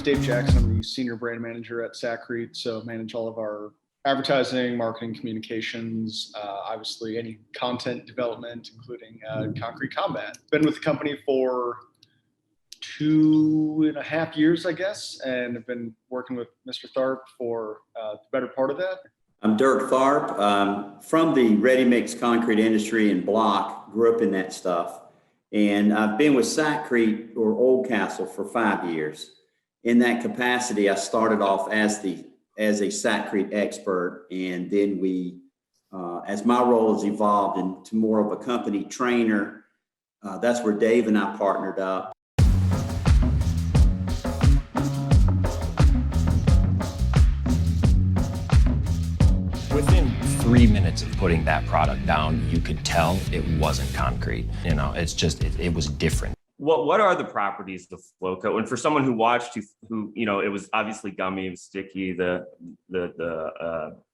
name's Dave Jackson. I'm the senior brand manager at Saccrete, so manage all of our advertising, marketing, communications, obviously any content development, including Concrete Combat. Been with the company for 2.5 years, I guess, and I've been working with Mr. Tharp for the better part of that. I'm Dirk Tharp, from the ready-mix concrete industry in Block, grew up in that stuff. And I've been with Saccrete or Oldcastle for 5 years. In that capacity, I started off as a Saccrete expert, and then as my role has evolved into more of a company trainer, that's where Dave and I partnered up. Within 3 minutes of putting that product down, you could tell it wasn't concrete. You know, it's just, it was different. What are the properties of flo-coat? And for someone who watched, who you know, it was obviously gummy, it was sticky,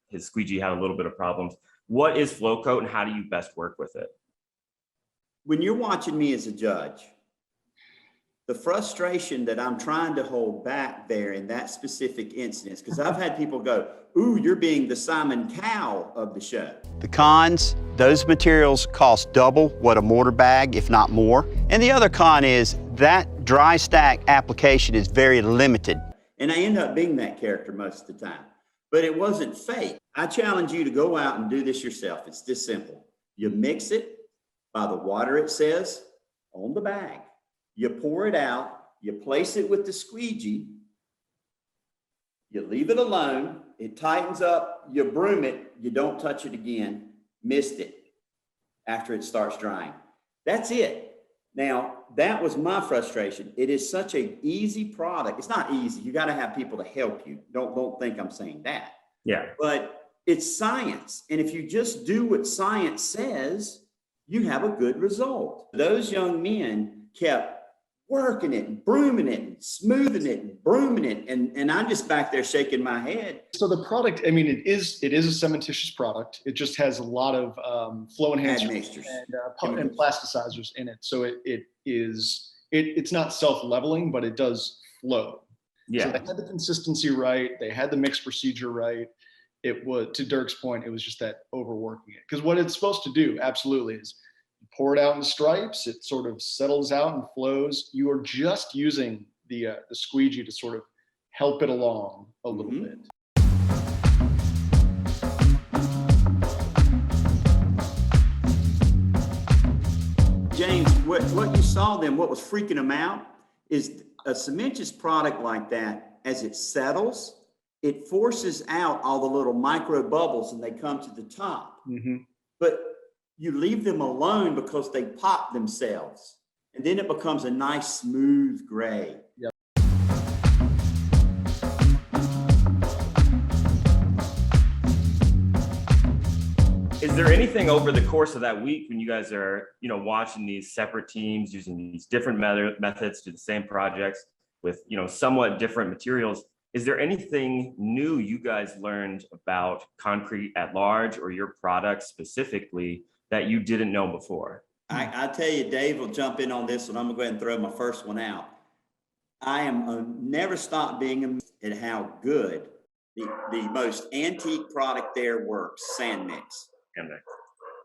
his squeegee had a little bit of problems. What is flo-coat and how do you best work with it? When you're watching me as a judge, the frustration that I'm trying to hold back there in that specific instance, because I've had people go, ooh, you're being the Simon Cowell of the show. The cons, those materials cost double what a mortar bag, if not more. And the other con is that dry stack application is very limited. And I end up being that character most of the time. But it wasn't fake. I challenge you to go out and do this yourself. It's this simple. You mix it by the water it says on the bag. You pour it out, you place it with the squeegee, you leave it alone, it tightens up, you broom it, you don't touch it again, mist it after it starts drying. That's it. Now, that was my frustration. It is such an easy product. It's not easy. You got to have people to help you. Don't think I'm saying that. Yeah. But it's science. And if you just do what science says, you have a good result. Those young men kept working it and brooming it and smoothing it and brooming it. And I'm just back there shaking my head. So the product, I mean, it is a cementitious product. It just has a lot of flow enhancers and plasticizers in it. So it's not self-leveling, but it does flow. Yeah. So they had the consistency right. They had the mix procedure right. It was, to Dirk's point, it was just that overworking it. Because what it's supposed to do, absolutely, is pour it out in stripes. It sort of settles out and flows. You are just using the squeegee to sort of help it along a little bit. James, what you saw then, what was freaking them out is a cementitious product like that, as it settles, it forces out all the little micro bubbles and they come to the top. Mm-hmm. But you leave them alone because they pop themselves. And then it becomes a nice, smooth gray. Yep. Is there anything over the course of that week when you guys are, you know, watching these separate teams using these different methods to the same projects with, you know, somewhat different materials? Is there anything new you guys learned about concrete at large or your product specifically that you didn't know before? I tell you, Dave will jump in on this one. I'm gonna go ahead and throw my first one out. I am never stopped being amazed at how good the most antique product there works, sand mix.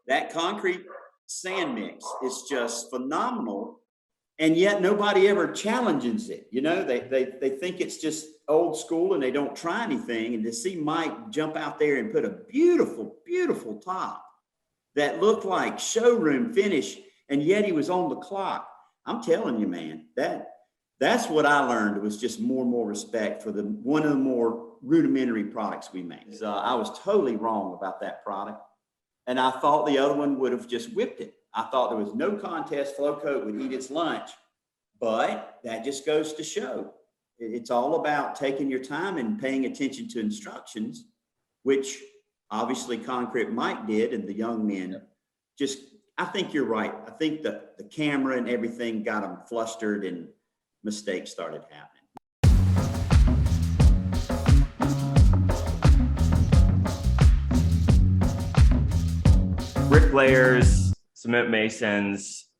That concrete sand mix is just phenomenal, and yet nobody ever challenges it. You know, they think it's just old school and they don't try anything. And to see Mike jump out there and put a beautiful, beautiful top that looked like showroom finish, and yet he was on the clock. I'm telling you, man, that's what I learned, was just more and more respect for one of the more rudimentary products we make. I was totally wrong about that product, and I thought the other one would have just whipped it. I thought there was no contest, flo-coat would eat its lunch, but that just goes to show. It's all about taking your time and paying attention to instructions, which obviously Concrete Mike did, and the young men just, I think you're right. I think the camera and everything got them flustered and mistakes started happening. Bricklayers, cement masons,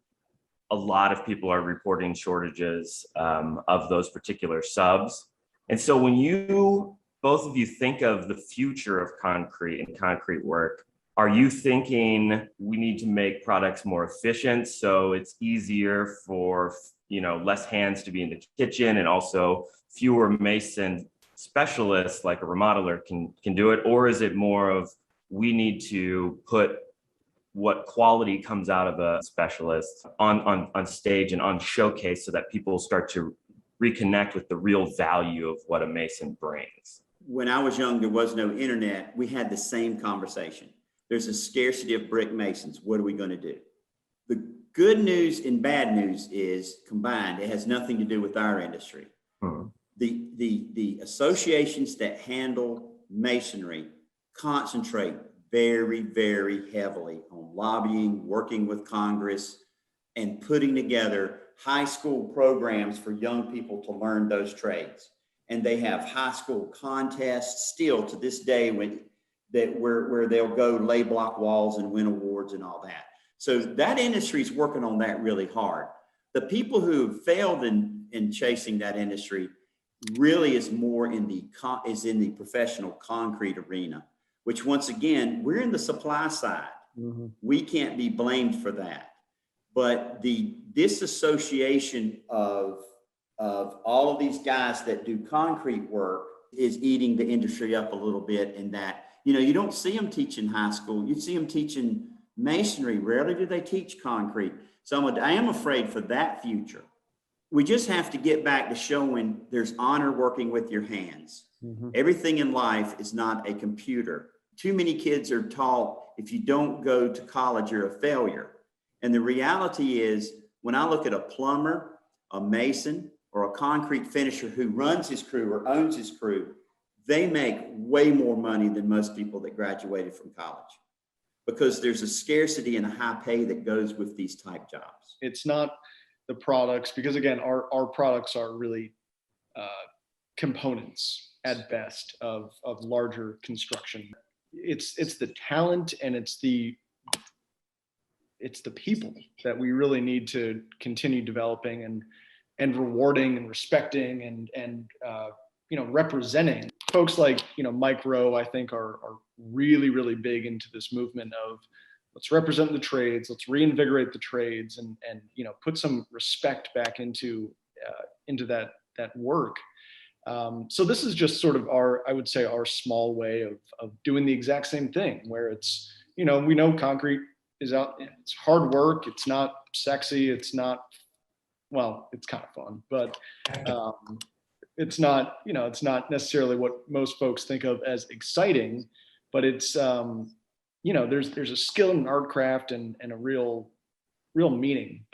a lot of people are reporting shortages of those particular subs. And so when you, both of you, think of the future of concrete and concrete work, are you thinking we need to make products more efficient so it's easier for, less hands to be in the kitchen, and also fewer mason specialists like a remodeler can do it? Or is it more of we need to put what quality comes out of a specialist on stage and on showcase so that people start to reconnect with the real value of what a mason brings? When I was young, there was no internet. We had the same conversation. There's a scarcity of brick masons. What are we going to do? The good news and bad news is combined. It has nothing to do with our industry. The associations that handle masonry concentrate very, very heavily on lobbying, working with Congress, and putting together high school programs for young people to learn those trades. And they have high school contests still to this day where they'll go lay block walls and win awards and all that. So that industry is working on that really hard. The people who have failed in chasing that industry really is more in the professional concrete arena, which once again, we're in the supply side. Mm-hmm. We can't be blamed for that. But the disassociation of all of these guys that do concrete work is eating the industry up a little bit, in that, you don't see them teaching high school. You see them teaching masonry. Rarely do they teach concrete. So I am afraid for that future. We just have to get back to showing there's honor working with your hands. Mm-hmm. Everything in life is not a computer. Too many kids are taught if you don't go to college, you're a failure. And the reality is, when I look at a plumber, a mason, or a concrete finisher who runs his crew or owns his crew, they make way more money than most people that graduated from college, because there's a scarcity and a high pay that goes with these type jobs. It's not the products, because again, our products are really components at best of larger construction. It's the talent, and it's the people that we really need to continue developing and rewarding and respecting and representing. Folks like Mike Rowe, I think, are really, really big into this movement of let's represent the trades, let's reinvigorate the trades, and put some respect back into that work. So this is just sort of I would say our small way of doing the exact same thing, where it's, we know concrete is out, it's hard work, it's not sexy, it's not, well, it's kind of fun, but it's not, it's not necessarily what most folks think of as exciting, but it's, there's a skill in art craft and a real meaning